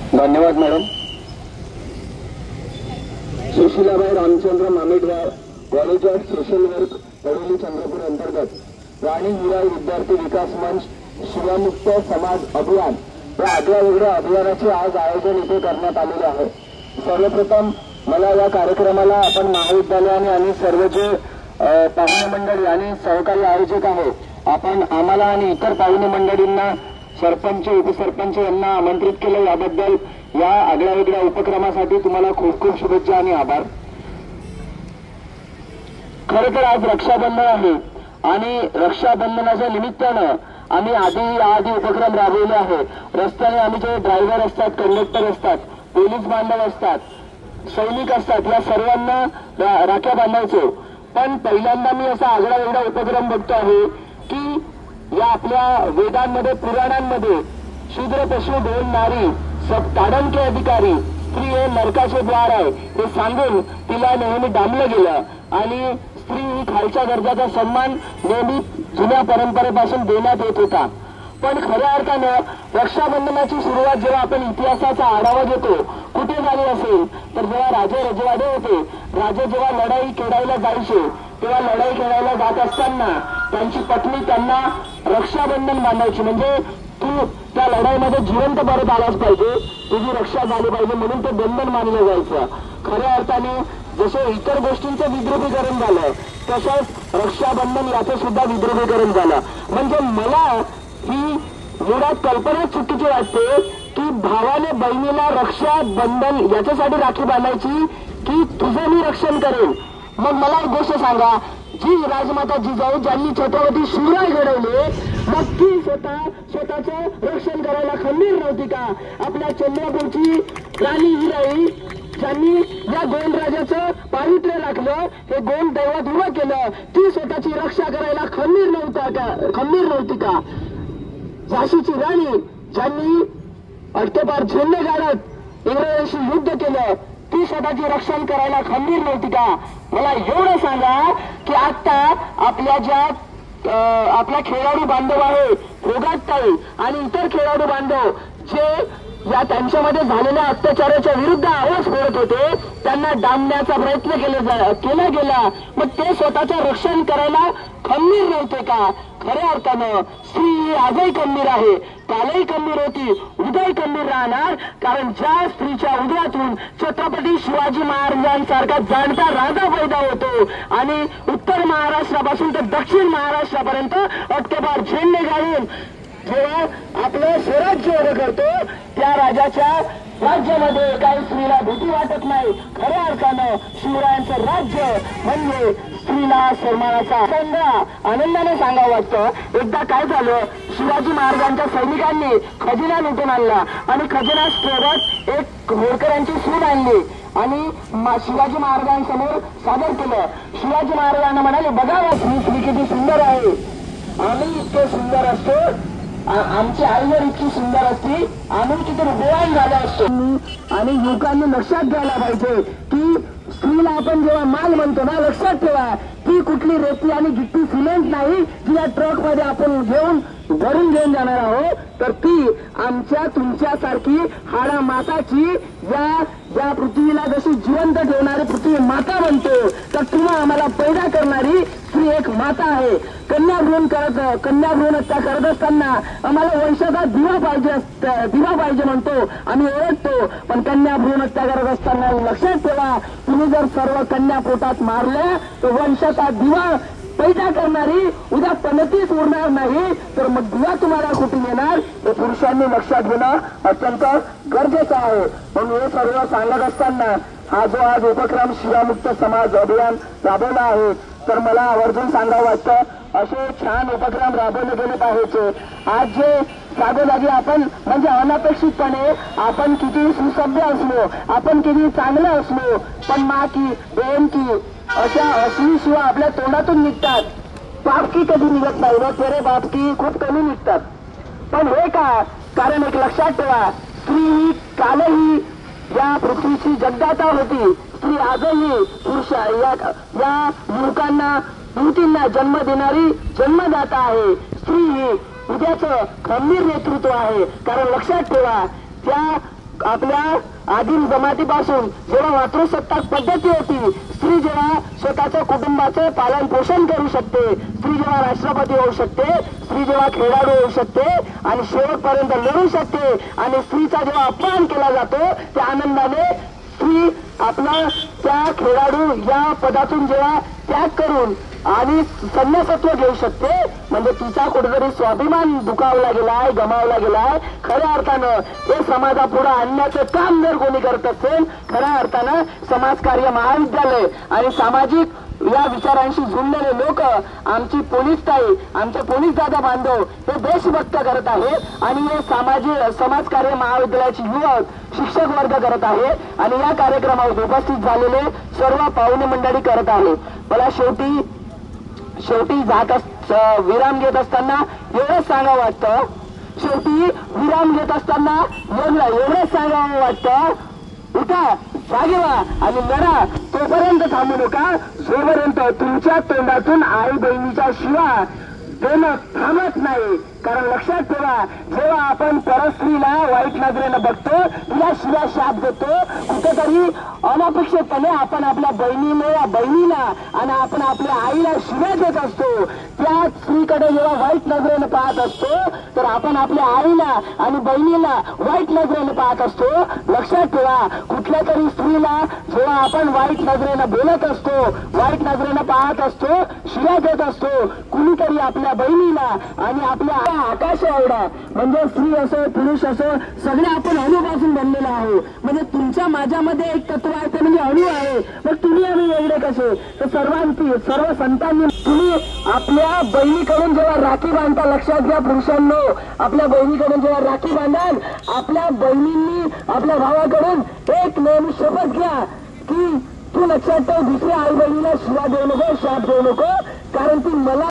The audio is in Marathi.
धन्यवाद madam. Sushilabai Ramchandra Mametwar, college of social work, Haveli Chandrapur अंतर्गत राणी हिराई विद्यार्थी विकास मंच शिवामुक्त समाज अभियान या आगळ्या अभियानाचे आज आयोजन इथे करण्यात आलेले आहे। सर्वप्रथम मला या कार्यक्रमाला आपण महाविद्यालयाने आणि सर्व जे पाहुणे मंडळी आणि सहकारी आयोजक आहे आपण आम्हाला आणि इतर पाहुणे मंडळींना सरपंच उपसरपंच यांना आमंत्रित केले याबद्दल या आगळ्या उपक्रमासाठी तुम्हाला खूप खूप शुभेच्छा आणि आभार। खरं तर आज रक्षाबंधन आहे आणि रक्षाबंधनाच्या निमित्तानं आम्ही आधी उपक्रम राबवले आहे। रस्त्याने आम्ही जे ड्रायव्हर असतात, कंडक्टर असतात, पोलीस बांधव असतात, सैनिक असतात, या सर्वांना राख्या बांधायचो। पण पहिल्यांदा मी असा आगळा उपक्रम बघतो आहे की या आपल्या वेदांमध्ये पुराणांमध्ये शूद्र पशु ढोल नारी सब ताडन के अधिकारी, स्त्री हे नरकाचे द्वार आहे हे सांगून तिला नेहमी डांबलं गेलं आणि स्त्री ही खालच्या दर्जाचा सन्मान नेहमी जुन्या परंपरेपासून देण्यात येत होता। पण खऱ्या अर्थानं रक्षाबंधनाची सुरुवात जेव्हा आपण इतिहासाचा आढावा घेतो कुठे झाली असेल तर जेव्हा राजे रजवाडे होते, राजे जेव्हा लढाई खेळायला जायचे तेव्हा लढाई खेळायला जात असताना त्यांची पत्नी त्यांना रक्षाबंधन बांधायची, म्हणजे तू त्या लढाईमध्ये जिवंत परत आलाच पाहिजे, तुझी रक्षा झाली पाहिजे म्हणून ते बंधन मानलं जायचं। खऱ्या अर्थाने जसे इतर गोष्टींचं विद्रुपीकरण झालं तसंच रक्षाबंधन याचं सुद्धा विद्रुपीकरण झालं। म्हणजे मला ही मुळात कल्पना चुकीची वाटते की भावाने बहिणीला रक्षाबंधन याच्यासाठी राखी बांधायची की तुझं मी रक्षण करेन। मग मला एक गोष्ट सांगा, जी राजमाता जिजाऊ ज्यांनी छत्रपती शिवराय घडवले मग ती स्वतःचं रक्षण करायला खंबीर नव्हती का? आपल्या चंद्रपूरची राणी हिराई ज्यांनी या गोंड राजाचं पावित्र्य राखलं, हे गोंड दैवत उभं केलं, ती स्वतःची रक्षा करायला खंबीर नव्हती का? झाशीची राणी ज्यांनी अटकेपार झेंडे गाडत इंग्रजांशी युद्ध केलं, ती स्वतःची रक्षण करायला खंबीर नव्हती का? मला एवढं सांगा की आता आपल्या खेळाडू बांधव आहे फोगाटताई आणि इतर खेळाडू बांधव जे या त्यांच्यामध्ये झालेल्या अत्याचाराच्या विरुद्ध आवाज फोडत होते त्यांना डांबण्याचा प्रयत्न केला गेला, मग ते स्वतःचं रक्षण करायला खंबीर नव्हते का? खऱ्या अर्थानं स्त्री ही आजही खंबीर आहे, कालही खंबीर होती, उद्याही खंबीर राहणार, कारण ज्या स्त्रीच्या उदयातून छत्रपती शिवाजी महाराजांसारखा जाणता राजा पैदा होतो आणि उत्तर महाराष्ट्रापासून तर दक्षिण महाराष्ट्रापर्यंत अटकेपार झेंडे गाडून जेव्हा आपलं स्वराज्य उभं करतो त्या राजाच्या राज्यामध्ये काही स्त्रीला भीती वाटत नाही। खऱ्या अर्थानं शिवरायांचं राज्य म्हणजे स्त्रीला सन्मानाचा संग्रह आनंदाने सांगावं वाटतं। एकदा काय झालं, शिवाजी महाराजांच्या सैनिकांनी खजिना लुटून आणला आणि खजिना सोबत एक होळकरांची सून आणली आणि शिवाजी महाराजांसमोर सादर केलं। शिवाजी महाराजांना म्हणाले, बघा स्त्री किती सुंदर आहे, आम्ही इतके सुंदर असतो, आमची आई जर इतकी सुंदर असती आम्ही किती रुपवान झालो असतो। आणि युवकांनी लक्षात घ्यायला पाहिजे की स्त्रीला आपण जेव्हा माल म्हणतो ना, लक्षात ठेवा ती कुठली रेती आणि गिट्टी सिमेंट नाही जी या ट्रक मध्ये आपण भरून घेऊन जाणार आहोत, तर ती आमच्या तुमच्यासारखी हाडा माताची या पृथ्वीला जशी जिवंत ठेवणारी पृथ्वी माता म्हणतो, तर तुम्हा आम्हाला पैदा करणारी स्त्री एक माता आहे। कन्या भ्रूण हत्या करत असताना आम्हाला वंशाचा दिवा पाहिजे म्हणतो, आम्ही ओळखतो, पण कन्या भ्रूण हत्या करत असताना लक्षात ठेवा तुम्ही जर सर्व कन्या पोटात मारल्या तर वंशाचा दिवा पैदा करणारी उद्या पणतीच उरणार नाही, तर मग दिवा तुम्हाला कुठून येणार हे पुरुषांनी लक्षात घेणं अत्यंत गरजेचं आहे। म्हणून हे सर्व सांगत असताना हा जो आज उपक्रम शिवामुक्त समाज अभियान राबवला आहे तर मला आवर्जून सांगावं वाटतं असे छान उपक्रम राबवले गेले पाहिजे। आज जे जागोजागी आपण म्हणजे अनपेक्षितपणे आपण किती सुसभ्य असलो, आपण किती चांगले असलो, पण माँ की बहन की अशा अश्ली शिवा आपल्या तोंडातून निघतात, बापकी कधी निघत नाही व तेरे बापकी खूप कमी निघतात। पण हे का? कारण एक लक्षात ठेवा, स्त्री ही कालही या पृथ्वीची जगदाता होती, स्त्री आजही पुरुष या युवतींना जन्म देणारी जन्मदाता आहे। स्त्री ही उद्याचं खंबीर नेतृत्व आहे, कारण लक्षात ठेवा त्या आपल्या आदिम जमातीपासून जेव्हा मातृसत्ताक पद्धती होती, स्त्री जेव्हा स्वतःच्या कुटुंबाचे पालन पोषण करू शकते, स्त्री जेव्हा राष्ट्रपती होऊ शकते, स्त्री जेव्हा खेळाडू होऊ शकते आणि शेवटपर्यंत लढू शकते आणि स्त्रीचा जेव्हा अपमान केला जातो त्या आनंदाने स्त्री आपला त्या खेळाडू या पदातून जेव्हा त्याग करून आणि संन्यासत्व घेऊ शकते, म्हणजे तिचा कुठेतरी स्वाभिमान दुखावला गेलाय, गमावला गेलाय. खऱ्या अर्थानं हे समाजापुढे आणण्याचं काम जर कोणी करत असेल, खऱ्या अर्थानं समाजकार्य महाविद्यालय आणि सामाजिक या विचारांशी जुळलेले लोक, आमची पोलीस ताई, आमचे पोलीस दादा बांधव हे देशभक्त करत आहेत आणि हे समाजकार्य महाविद्यालयाचे युवक शिक्षक वर्ग करत आहे आणि या कार्यक्रमावर उपस्थित झालेले सर्व पाहुणे मंडळी करत आहे. मला शेवटी विराम घेत असताना एवढंच सांगावं वाटतं, शेवटी विराम घेत असताना एवढंच सांगावं वाटतं, उठा, जागे व्हा आणि लढा. तोपर्यंत थांबू नका जोपर्यंत तुमच्या तोंडातून आई बहिणीच्या शिवा देणं थांबत नाही. कारण लक्षात ठेवा, जेव्हा आपण परस्त्रीला वाईट नजरेनं बघतो, तिला शिव्या शाप देतो, कुठेतरी अनपेक्षितपणे आपण आपल्या बहिणीला आणि आपण आपल्या आईला शिव्या देत असतो. त्या स्त्रीकडे जेव्हा वाईट नजरेनं पाहत असतो तर आपण आपल्या आईला आणि बहिणीला वाईट नजरेनं पाहत असतो. लक्षात ठेवा, कुठल्या तरी स्त्रीला जेव्हा आपण वाईट नजरेनं बोलत असतो, वाईट नजरेनं पाहत असतो, शिव्या देत असतो, कुणीतरी आपल्या बहिणीला आणि आपल्या आकाश आवडा, म्हणजे स्त्री असो पुरुष असो सगळे आपण अणूपासून बनलेलो आहोत. म्हणजे तुमच्या माझ्यामध्ये एक तत्व आहे ते म्हणजे अणू आहे. मग तुम्ही आम्ही वेगळे कसे? तर सर्व संतांनी तुम्ही आपल्या बहिणीकडून जेव्हा राखी बांधता, लक्षात घ्या पुरुषांनो, आपल्या बहिणीकडून जेव्हा राखी बांधाल, आपल्या बहिणींनी आपल्या भावाकडून एक नेहमी शपथ घ्या की तू लक्षात ठेव, दुसऱ्या आई बहिणीला शिवा देऊ नको, शाप देऊ नको, कारण ती मला